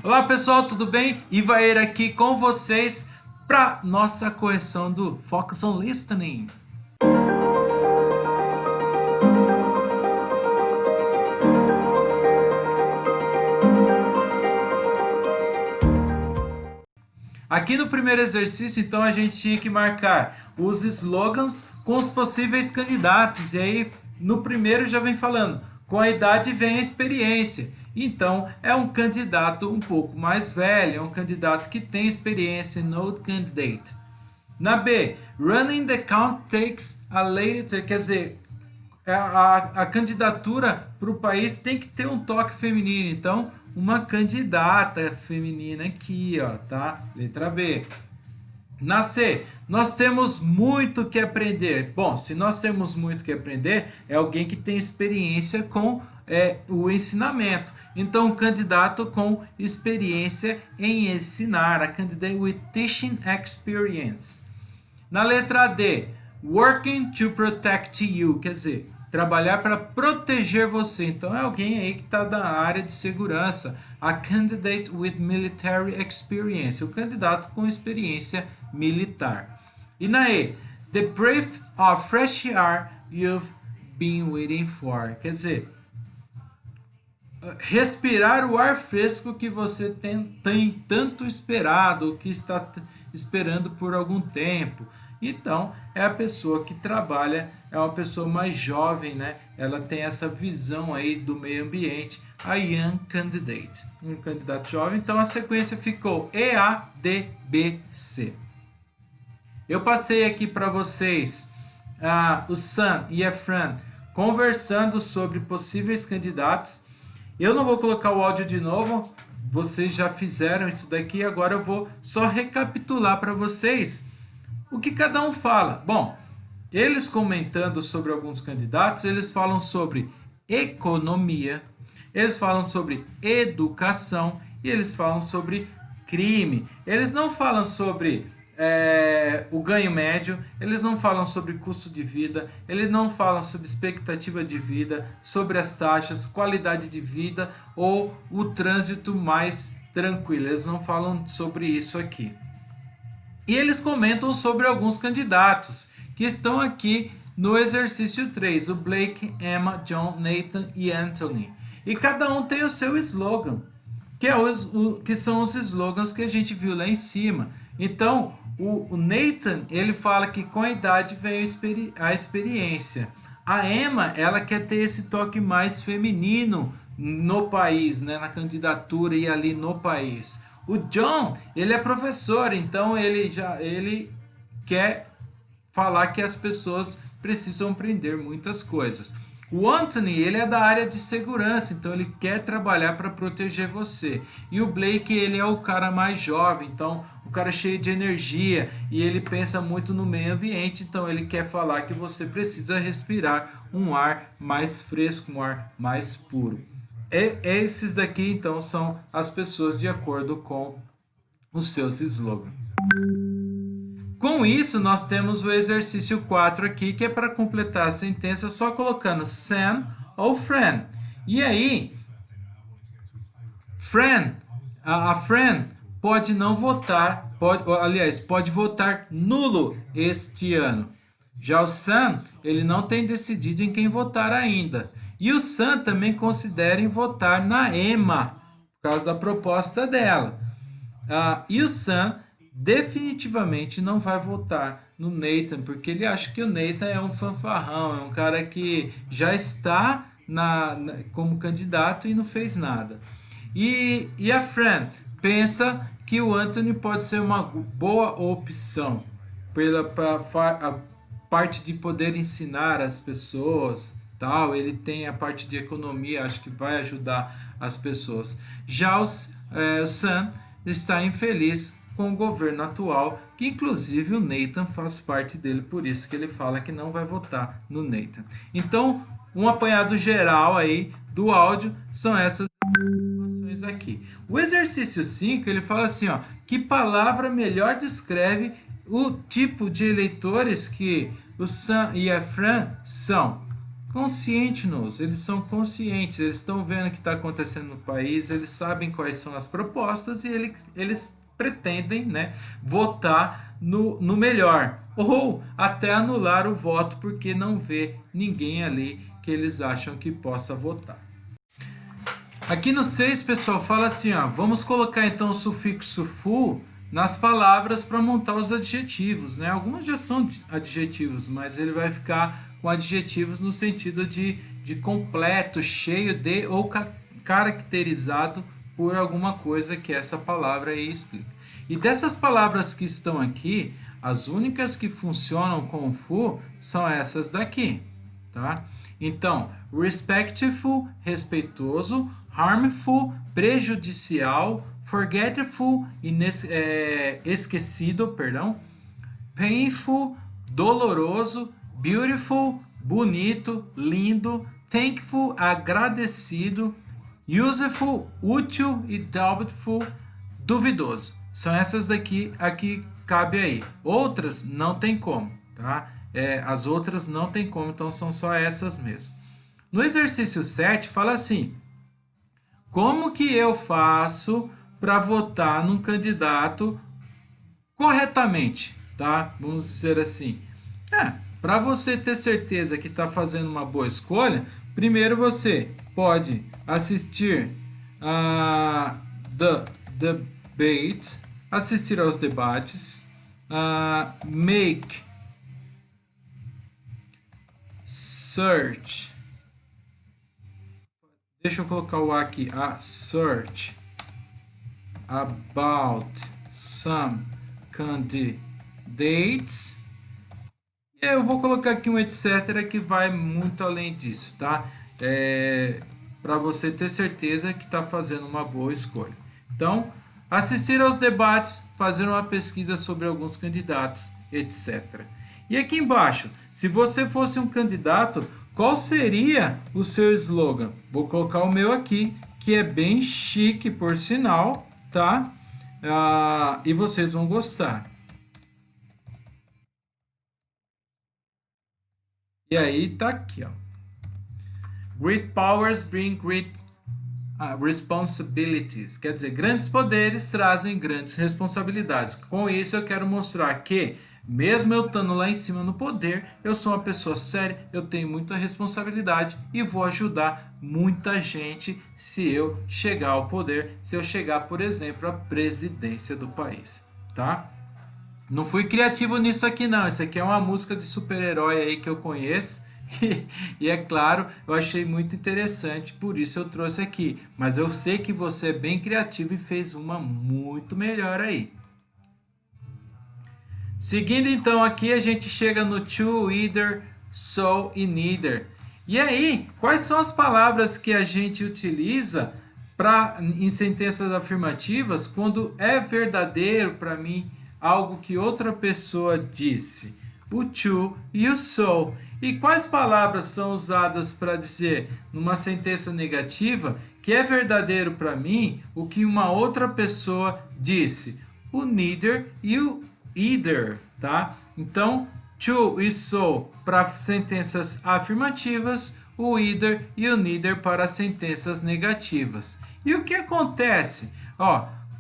Olá pessoal, tudo bem? Ivair aqui com vocês para nossa correção do Focus on Listening. Aqui no primeiro exercício, então, a gente tinha que marcar os slogans com os possíveis candidatos. E aí, no primeiro já vem falando, com a idade vem a experiência. Então, é um candidato um pouco mais velho, é um candidato que tem experiência, no candidate. Na B, running the count takes a lady, quer dizer, a candidatura para o país tem que ter um toque feminino. Então, uma candidata feminina aqui, ó, tá? Letra B. Na C, nós temos muito que aprender. Bom, se nós temos muito que aprender, é alguém que tem experiência com o ensinamento. Então, um candidato com experiência em ensinar, a candidate with teaching experience. Na letra D, working to protect you, quer dizer, trabalhar para proteger você. Então é alguém aí que está da área de segurança. A candidate with military experience, o candidato com experiência militar. E na E, the breath of fresh air you've been waiting for, quer dizer, respirar o ar fresco que você tem tanto esperado, que está esperando por algum tempo. Então, é a pessoa que trabalha, é uma pessoa mais jovem, né? Ela tem essa visão aí do meio ambiente, a young candidate, um candidato jovem. Então, a sequência ficou E, A, D, B, C. Eu passei aqui para vocês o Sam e a Fran conversando sobre possíveis candidatos. Eu não vou colocar o áudio de novo, vocês já fizeram isso daqui, agora eu vou só recapitular para vocês o que cada um fala. Bom, eles comentando sobre alguns candidatos, eles falam sobre economia, eles falam sobre educação e eles falam sobre crime. Eles não falam sobre o ganho médio, eles não falam sobre custo de vida, eles não falam sobre expectativa de vida, sobre as taxas, qualidade de vida ou o trânsito mais tranquilo. Eles não falam sobre isso aqui. E eles comentam sobre alguns candidatos que estão aqui no exercício 3, o Blake, Emma, John, Nathan e Anthony. E cada um tem o seu slogan, que são os slogans que a gente viu lá em cima. Então, o Nathan, ele fala que com a idade vem a experiência. A Emma, ela quer ter esse toque mais feminino no país, né, na candidatura e ali no país. O John, ele é professor, então ele quer falar que as pessoas precisam aprender muitas coisas. O Anthony, ele é da área de segurança, então ele quer trabalhar para proteger você. E o Blake, ele é o cara mais jovem, então o cara cheio de energia e ele pensa muito no meio ambiente, então ele quer falar que você precisa respirar um ar mais fresco, um ar mais puro. Esses daqui, então, são as pessoas de acordo com os seus slogans. Com isso, nós temos o exercício 4 aqui, que é para completar a sentença só colocando Sam ou Fran. E aí, a Fran pode não votar, pode votar nulo este ano. Já o Sam, ele não tem decidido em quem votar ainda. E o Sam também considera em votar na Emma, por causa da proposta dela. E o Sam definitivamente não vai votar no Nathan, porque ele acha que o Nathan é um fanfarrão, é um cara que já está como candidato e não fez nada. E a Fran pensa que o Anthony pode ser uma boa opção pela parte de poder ensinar as pessoas, tal. Ele tem a parte de economia, acho que vai ajudar as pessoas. Já o Sam está infeliz com o governo atual, que inclusive o Nathan faz parte dele, por isso que ele fala que não vai votar no Nathan. Então, um apanhado geral aí do áudio são essas informações aqui. O exercício 5, ele fala assim, ó, que palavra melhor descreve o tipo de eleitores que o Sam e a Fran são? Consciente-nos, eles são conscientes, eles estão vendo o que está acontecendo no país, eles sabem quais são as propostas e eles pretendem, né, votar no melhor, ou até anular o voto porque não vê ninguém ali que eles acham que possa votar. Aqui no 6, pessoal, fala assim, ó, vamos colocar então o sufixo fu nas palavras para montar os adjetivos, né? Algumas já são adjetivos, mas ele vai ficar com adjetivos no sentido de completo, cheio de ou caracterizado por alguma coisa que essa palavra aí explica. E dessas palavras que estão aqui, as únicas que funcionam com fu são essas daqui, tá? Então, respectful, respeitoso, harmful, prejudicial, forgetful, esquecido, perdão, painful, doloroso, beautiful, bonito, lindo, thankful, agradecido, useful, útil e doubtful, duvidoso. São essas daqui, aqui cabe aí. Outras não tem como, tá? As outras não tem como, então são só essas mesmo. No exercício 7 fala assim: como que eu faço para votar num candidato corretamente, tá? Vamos dizer assim. Para você ter certeza que está fazendo uma boa escolha, primeiro você pode assistir a debate, assistir aos debates, make search. Deixa eu colocar o A aqui. A search about some candidates. E eu vou colocar aqui um etc. que vai muito além disso, tá? Para você ter certeza que está fazendo uma boa escolha. Então, assistir aos debates, fazer uma pesquisa sobre alguns candidatos, etc. E aqui embaixo, se você fosse um candidato, qual seria o seu slogan? Vou colocar o meu aqui, que é bem chique, por sinal, tá? E vocês vão gostar. E aí tá aqui, ó. Great powers bring great responsibilities. Quer dizer, grandes poderes trazem grandes responsabilidades. Com isso eu quero mostrar que mesmo eu estando lá em cima no poder, eu sou uma pessoa séria, eu tenho muita responsabilidade e vou ajudar muita gente se eu chegar ao poder, se eu chegar, por exemplo, à presidência do país, tá? Não fui criativo nisso aqui não, isso aqui é uma música de super-herói aí que eu conheço e é claro, eu achei muito interessante, por isso eu trouxe aqui, mas eu sei que você é bem criativo e fez uma muito melhor aí. Seguindo então aqui, a gente chega no to, either, so e neither. E aí, quais são as palavras que a gente utiliza em sentenças afirmativas quando é verdadeiro para mim algo que outra pessoa disse? O to e o so. E quais palavras são usadas para dizer numa sentença negativa que é verdadeiro para mim o que uma outra pessoa disse? O neither e o either, tá? Então, to e so para sentenças afirmativas, o either e o neither para sentenças negativas. E o que acontece?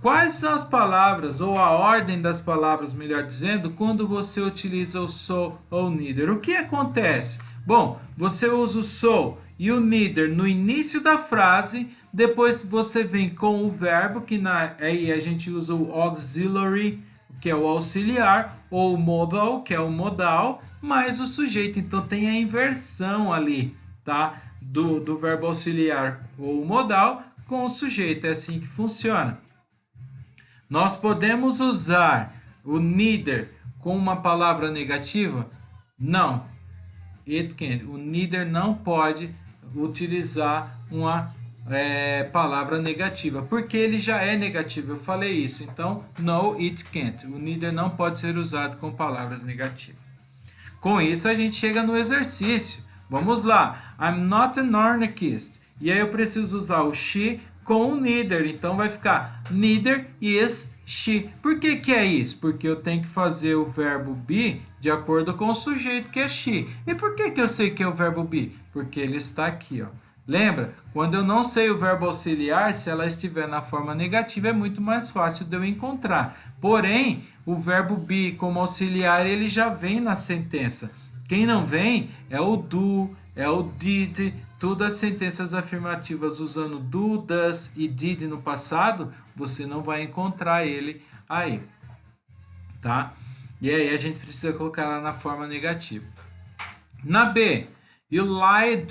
Quais são as palavras, ou a ordem das palavras, melhor dizendo, quando você utiliza o so ou neither? O que acontece? Bom, você usa o so e o neither no início da frase, depois você vem com o verbo, que aí a gente usa o auxiliary, que é o auxiliar, ou o modal, que é o modal, mais o sujeito. Então tem a inversão ali, tá? Do verbo auxiliar ou modal com o sujeito. É assim que funciona. Nós podemos usar o neither com uma palavra negativa? Não. It can't. O neither não pode utilizar uma palavra negativa, porque ele já é negativo, eu falei isso. Então, no, it can't. O neither não pode ser usado com palavras negativas. Com isso, a gente chega no exercício. Vamos lá. I'm not an anarchist. E aí eu preciso usar o she com o neither. Então vai ficar neither is she. Por que que é isso? Porque eu tenho que fazer o verbo be de acordo com o sujeito que é she. E por que que eu sei que é o verbo be? Porque ele está aqui, ó. Lembra? Quando eu não sei o verbo auxiliar, se ela estiver na forma negativa, é muito mais fácil de eu encontrar. Porém, o verbo be como auxiliar, ele já vem na sentença. Quem não vem é o do, é o did, todas as sentenças afirmativas usando do, does e did no passado, você não vai encontrar ele aí, tá? E aí a gente precisa colocar ela na forma negativa. Na B, you lied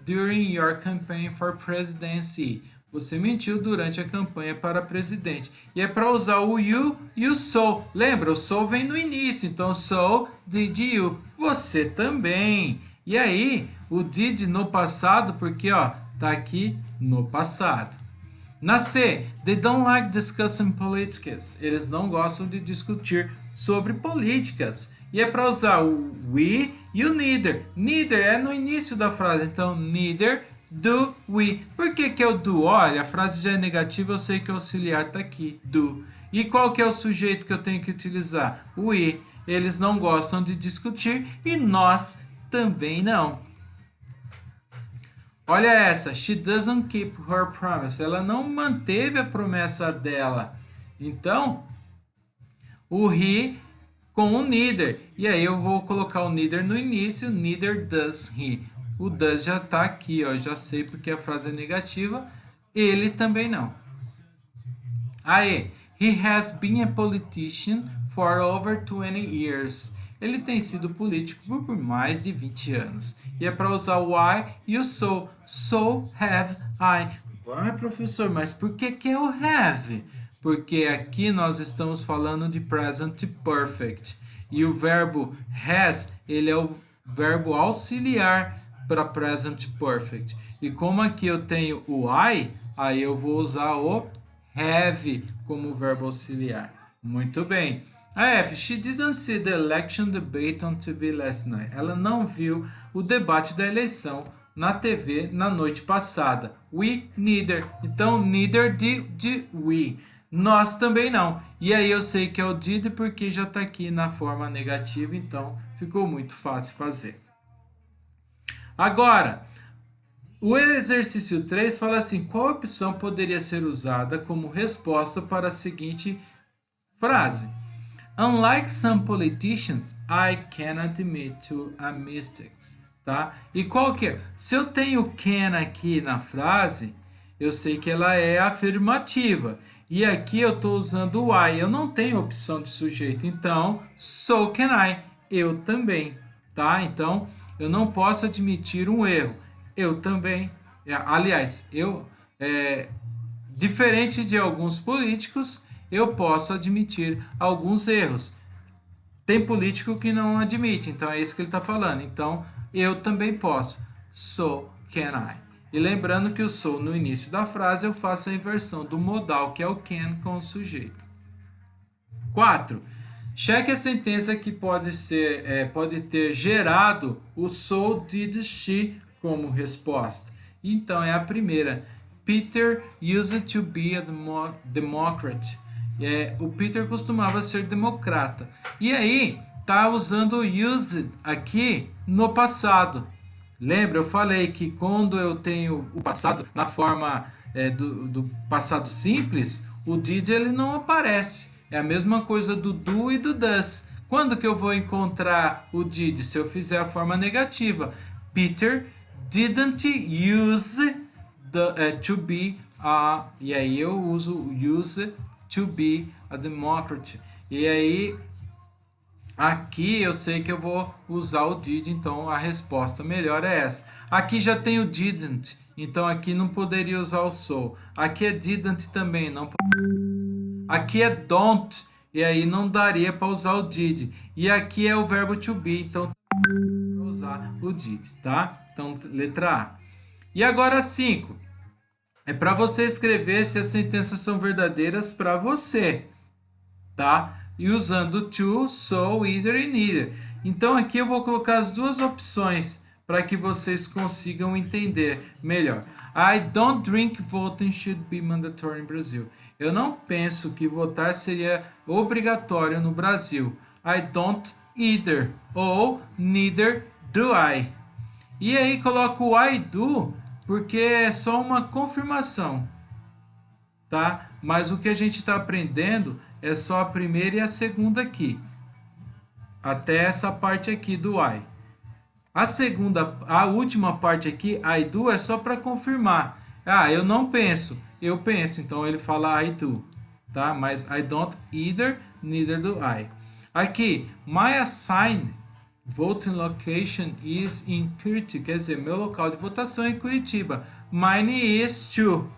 during your campaign for presidency. Você mentiu durante a campanha para presidente. E é para usar o you e o so. Lembra, o so vem no início. Então, so did you. Você também. E aí, o did no passado, porque ó, tá aqui no passado. Na C, they don't like discussing politics. Eles não gostam de discutir sobre políticas. E é para usar o we e o neither. Neither é no início da frase, então neither do we. Por que que é o do? Olha, a frase já é negativa, eu sei que o auxiliar está aqui, do. E qual que é o sujeito que eu tenho que utilizar? O we. Eles não gostam de discutir e nós também não. Olha essa, she doesn't keep her promise. Ela não manteve a promessa dela. Então, o he com o neither. E aí eu vou colocar o neither no início, neither does he. O does já está aqui, ó, já sei porque a frase é negativa. Ele também não. Aí, he has been a politician for over 20 years. Ele tem sido político por mais de 20 anos. E é para usar o I e o so. So have I. Ah, professor, mas por que que é o have? Porque aqui nós estamos falando de present perfect. E o verbo has, ele é o verbo auxiliar para present perfect. E como aqui eu tenho o I, aí eu vou usar o have como verbo auxiliar. Muito bem. A F, she didn't see the election debate on TV last night. Ela não viu o debate da eleição na TV na noite passada. We neither. Então, neither did we. Nós também não. E aí eu sei que é o did porque já está aqui na forma negativa, então ficou muito fácil fazer. Agora, o exercício 3 fala assim, qual opção poderia ser usada como resposta para a seguinte frase? Unlike some politicians, I can admit to a mistakes, tá? E qual que é? Se eu tenho can aqui na frase, eu sei que ela é afirmativa. E aqui eu estou usando o I, eu não tenho opção de sujeito. Então, so can I, eu também, tá? Então, eu não posso admitir um erro. Eu também. Aliás, diferente de alguns políticos, eu posso admitir alguns erros. Tem político que não admite, então é isso que ele está falando. Então, eu também posso. So can I. E lembrando que o so no início da frase eu faço a inversão do modal, que é o can com o sujeito. 4. Cheque a sentença que pode ter gerado o so, did, she como resposta. Então, é a primeira. Peter used to be a Democrat. O Peter costumava ser democrata. E aí, tá usando o used aqui no passado. Lembra, eu falei que quando eu tenho o passado na forma do passado simples, o did ele não aparece. É a mesma coisa do do e do does. Quando que eu vou encontrar o did? Se eu fizer a forma negativa. Peter didn't use to be a... E aí eu uso o use to be a Democrat. E aí, aqui eu sei que eu vou usar o did, então a resposta melhor é essa. Aqui já tem o didn't, então aqui não poderia usar o so. Aqui é didn't também, não. Aqui é don't, e aí não daria para usar o did. E aqui é o verbo to be, então vou usar o did, tá? Então, letra A. E agora 5. É para você escrever se as sentenças são verdadeiras para você, tá? E usando to, so, either e neither. Então aqui eu vou colocar as duas opções para que vocês consigam entender melhor. I don't drink voting should be mandatory in Brazil. Eu não penso que votar seria obrigatório no Brasil. I don't either ou neither do I. E aí coloco o I do porque é só uma confirmação, tá? Mas o que a gente está aprendendo é só a primeira e a segunda aqui, até essa parte aqui do I. A última parte aqui, I do, é só para confirmar. Ah, eu não penso, eu penso, então ele fala I do, tá? Mas I don't either, neither do I. Aqui, my assigned voting location is in Curitiba, quer dizer, meu local de votação é em Curitiba. Mine is too.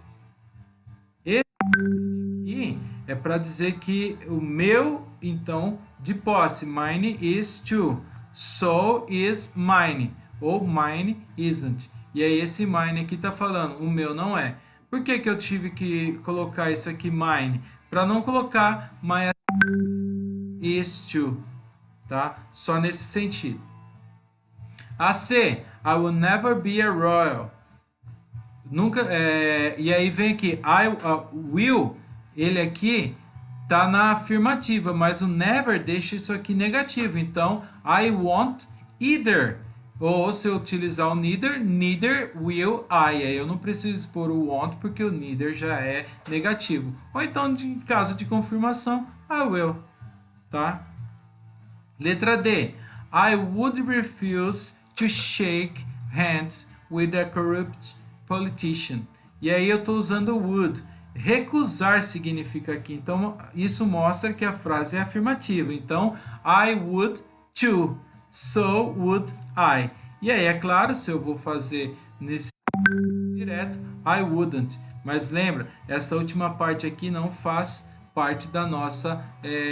Esse aqui é para dizer que o meu, então, de posse, mine is too. So is mine, ou mine isn't. E aí esse mine aqui está falando, o meu não é. Por que eu tive que colocar isso aqui, mine? Para não colocar my is too, tá? Só nesse sentido. A C, I will never be a royal. Nunca, e aí vem aqui, will, ele aqui tá na afirmativa, mas o never deixa isso aqui negativo. Então, I won't either. Ou se eu utilizar o neither will I. Aí eu não preciso pôr o won't porque o neither já é negativo. Ou então, em caso de confirmação, I will. Tá? Letra D. I would refuse to shake hands with a corrupt politician. E aí eu estou usando would. Recusar significa aqui. Então, isso mostra que a frase é afirmativa. Então, I would too. So would I. E aí, é claro, se eu vou fazer nesse direto, I wouldn't. Mas lembra, essa última parte aqui não faz parte da nossa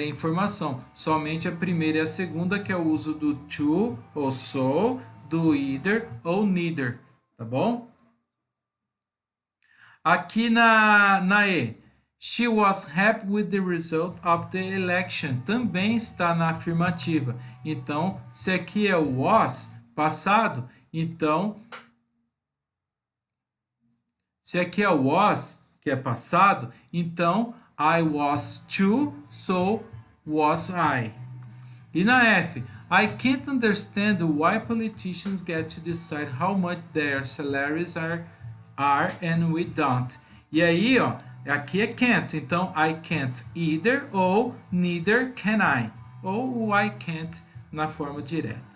informação. Somente a primeira e a segunda, que é o uso do to ou so, do either ou neither. Tá bom? Aqui na E, she was happy with the result of the election. Também está na afirmativa. Então, se aqui é o was, passado, então, se aqui é o was, que é passado, então, I was too, so was I. E na F, I can't understand why politicians get to decide how much their salaries are and we don't. E aí, ó, aqui é can't, então I can't either ou neither can I, ou I can't na forma direta.